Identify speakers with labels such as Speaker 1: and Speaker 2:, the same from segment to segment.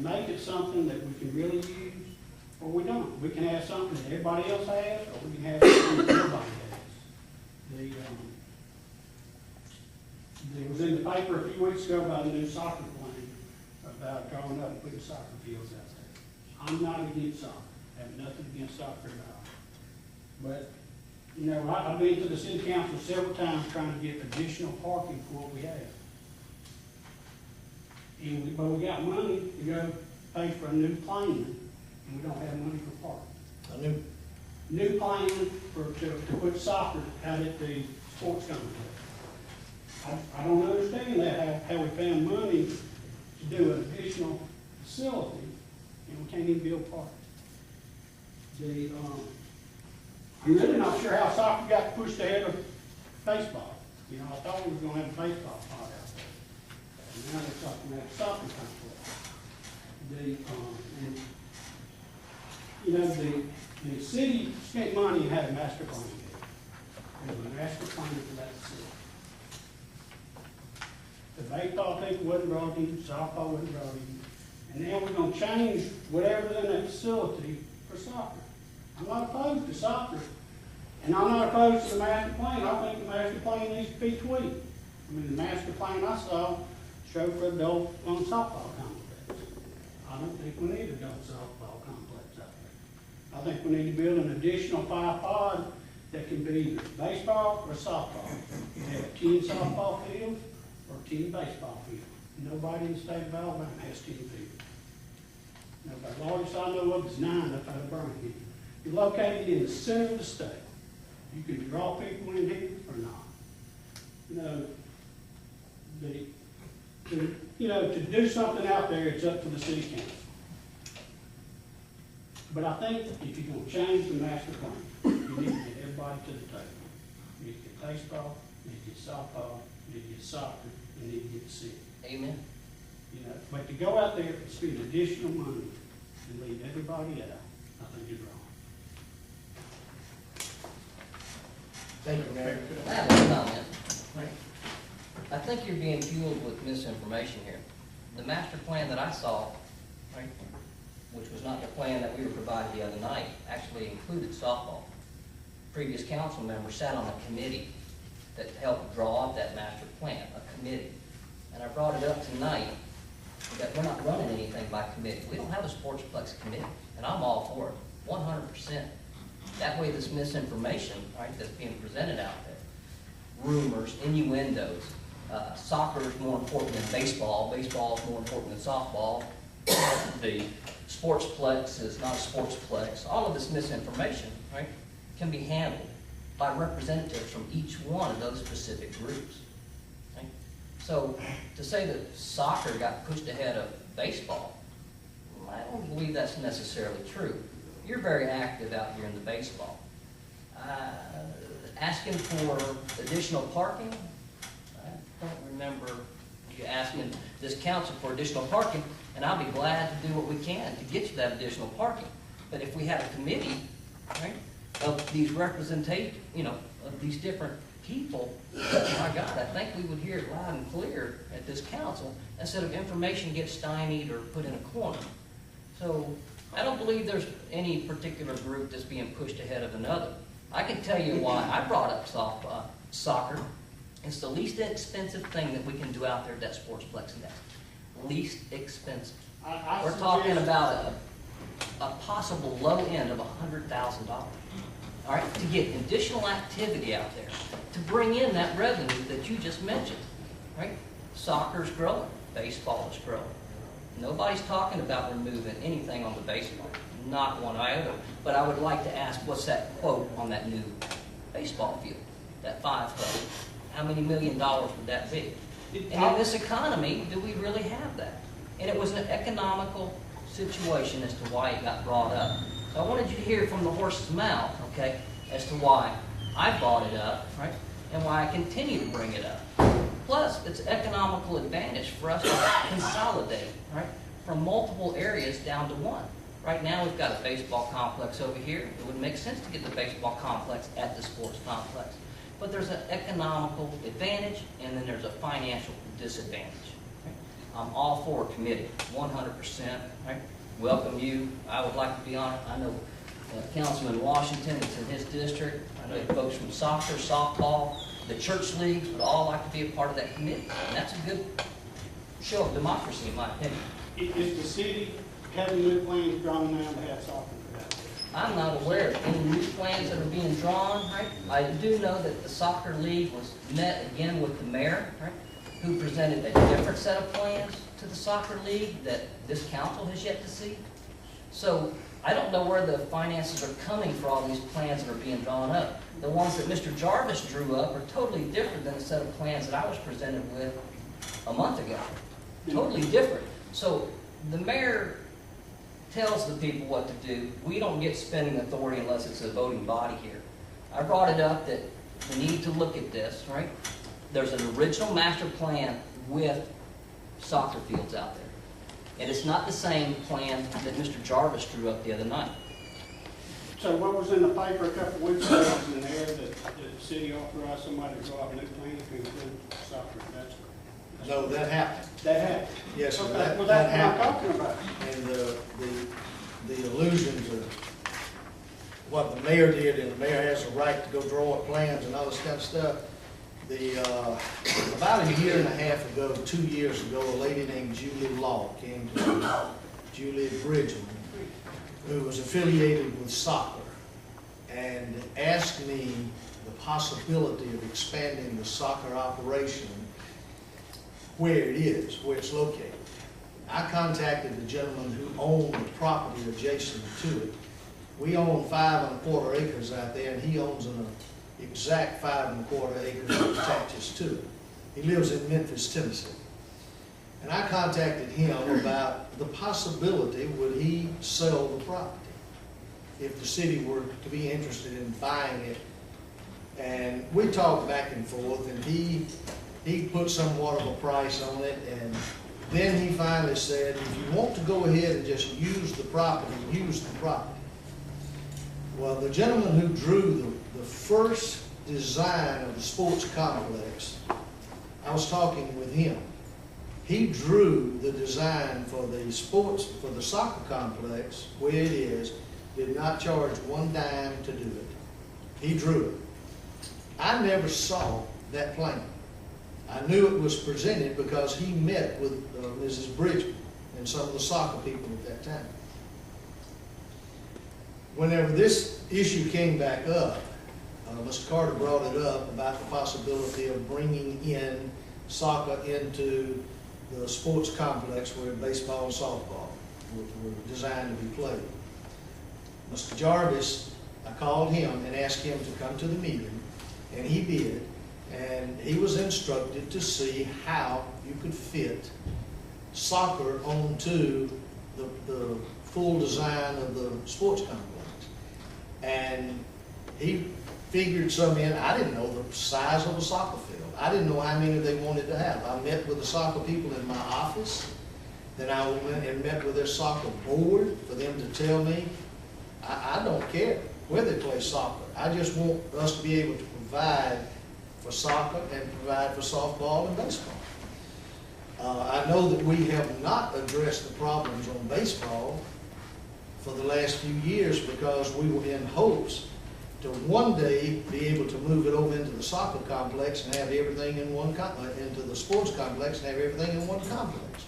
Speaker 1: make it something that we can really use, or we don't. We can have something that everybody else has, or we can have something that nobody has. It was in the paper a few weeks ago about the new soccer plan, about growing up and putting soccer fields out there. I'm not against soccer. I have nothing against soccer at all. But, you know, I've been to the city council several times trying to get additional parking for what we have. But we got money to go pay for a new plane, and we don't have money for parking. A new plane to put soccer out at the sports complex. I don't understand that, how we found money to do an additional facility, and we can't even build parking. I'm really not sure how soccer got pushed ahead of baseball. You know, I thought we were going to have a baseball pot out there. And now they're talking about soccer complex. The city spent money and had a master plan. There was a master plan for that city. The baseball people wasn't brought in, softball wasn't brought in. And now we're going to change whatever's in that facility for soccer. I'm not opposed to soccer, and I'm not opposed to the master plan. I think the master plan needs to be tweaked. I mean, the master plan I saw showed for adult softball complex. I don't think we need an adult softball complex out there. I think we need to build an additional 5-pod that can be either baseball or softball. We have 10 softball fields or 10 baseball fields. Nobody in the state of Alabama has 10 fields. Nobody. The largest I know of is 9 up out of Birmingham. You're located in the center of the state. You can draw people in here or not. To do something out there, it's up to the city council. But I think if you're going to change the master plan, you need to get everybody to the table. You need to get baseball, you need to get softball, you need to get soccer, you need to get the city.
Speaker 2: Amen.
Speaker 1: But to go out there and spend additional money and leave everybody out, I think is wrong.
Speaker 3: Thank you, Mayor.
Speaker 2: I have a comment. I think you're being fueled with misinformation here. The master plan that I saw, right, which was not the plan that we were provided the other night, actually included softball. Previous council members sat on a committee that helped draw up that master plan, a committee. And I brought it up tonight that we're not running anything by committee. We don't have a sportsplex committee, and I'm all for it, 100%. That way this misinformation, right, that's being presented out there, rumors, innuendos, soccer is more important than baseball, baseball is more important than softball, the sportsplex is not a sportsplex, all of this misinformation, right, can be handled by representatives from each one of those specific groups. Okay? So to say that soccer got pushed ahead of baseball, I don't believe that's necessarily true. You're very active out here in the baseball. Asking for additional parking, I don't remember you asking this council for additional parking, and I'll be glad to do what we can to get you that additional parking. But if we had a committee, right, of these of these different people, my God, I think we would hear it loud and clear at this council instead of information gets stymied or put in a corner. So I don't believe there's any particular group that's being pushed ahead of another. I can tell you why I brought up soccer. It's the least expensive thing that we can do out there at that sportsplex next. Least expensive. We're talking about a possible low end of $100,000. All right, to get additional activity out there, to bring in that revenue that you just mentioned. Right, soccer's growing, baseball is growing. Nobody's talking about removing anything on the baseball, not one iota. But I would like to ask, what's that quote on that new baseball field, that 5-foot? How many $1 million would that be? And in this economy, do we really have that? And it was an economical situation as to why it got brought up. So I wanted you to hear from the horse's mouth, okay, as to why I brought it up, right, and why I continue to bring it up. Plus, it's economical advantage for us to consolidate, right, from multiple areas down to one. Right now, we've got a baseball complex over here. It would make sense to get the baseball complex at the sports complex. But there's an economical advantage, and then there's a financial disadvantage. Right? I'm all for a committee, 100%. I welcome you. I would like to be on it. I know Councilman Washington, it's in his district. I know folks from soccer, softball, the church leagues would all like to be a part of that committee. And that's a good show of democracy, in my opinion.
Speaker 1: Is the city having new plans drawn now to have soccer out there?
Speaker 2: I'm not aware of any new plans that are being drawn, right? I do know that the soccer league was met again with the mayor, right? Who presented a different set of plans to the soccer league that this council has yet to see. So I don't know where the finances are coming for all these plans that are being drawn up. The ones that Mr. Jarvis drew up are totally different than the set of plans that I was presented with a month ago. Totally different. So the mayor tells the people what to do. We don't get spending authority unless it's a voting body here. I brought it up that we need to look at this, right? There's an original master plan with soccer fields out there. And it's not the same plan that Mr. Jarvis drew up the other night.
Speaker 1: So what was in the paper a couple of weeks ago was in there that the city authorized somebody to draw up a new plan to include soccer.
Speaker 3: No, that happened.
Speaker 1: That happened.
Speaker 3: Yes, sir,
Speaker 1: Okay,
Speaker 3: that
Speaker 1: well, that's what I'm
Speaker 3: happened.
Speaker 1: talking about.
Speaker 3: And the allusion to what the mayor did, and the mayor has the right to go draw up plans and all this kind of stuff. About a year and a half ago, 2 years ago, a lady named Julie Law came to me, Julie Bridgman, who was affiliated with soccer, and asked me the possibility of expanding the soccer operation where it is, where it's located. I contacted the gentleman who owned the property adjacent to it. We own 5 1/4 acres out there, and he owns an exact 5 1/4 acres that attaches to it. He lives in Memphis, Tennessee. And I contacted him about the possibility, would he sell the property if the city were to be interested in buying it. And we talked back and forth, and he put somewhat of a price on it, and then he finally said, if you want to go ahead and just use the property, use the property. Well, the gentleman who drew the first design of the sports complex, I was talking with him. He drew the design for the soccer complex where it is, did not charge one dime to do it. He drew it. I never saw that plan. I knew it was presented because he met with Mrs. Bridgman and some of the soccer people at that time. Whenever this issue came back up, Mr. Carter brought it up about the possibility of bringing in soccer into the sports complex where baseball and softball were designed to be played. Mr. Jarvis, I called him and asked him to come to the meeting, and he did. And he was instructed to see how you could fit soccer onto the full design of the sports complex. And he figured some in. I didn't know the size of a soccer field. I didn't know how many they wanted to have. I met with the soccer people in my office. Then I went and met with their soccer board for them to tell me, I don't care where they play soccer. I just want us to be able to provide for soccer and provide for softball and baseball. I know that we have not addressed the problems on baseball for the last few years because we were in hopes to one day be able to move it over into the soccer complex and have everything in one into the sports complex and have everything in one complex.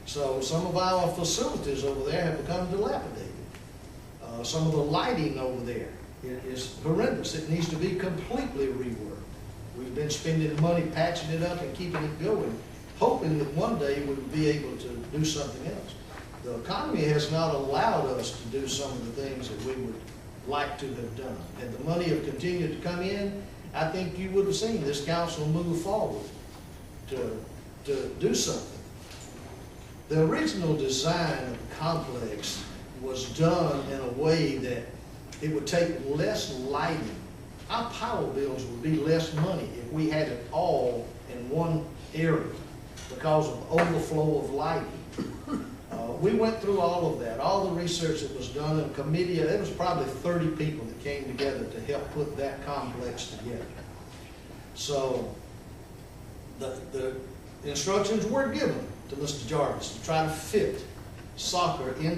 Speaker 3: So some of our facilities over there have become dilapidated. Some of the lighting over there is horrendous. It needs to be completely reworked. We've been spending money patching it up and keeping it going, hoping that one day we would be able to do something else. The economy has not allowed us to do some of the things that we would like to have done. Had the money have continued to come in, I think you would have seen this council move forward to do something. The original design of the complex was done in a way that it would take less lighting. Our power bills would be less money if we had it all in one area because of overflow of lighting. We went through all of that, all the research that was done in a committee. There was probably 30 people that came together to help put that complex together. So the instructions were given to Mr. Jarvis to try to fit soccer into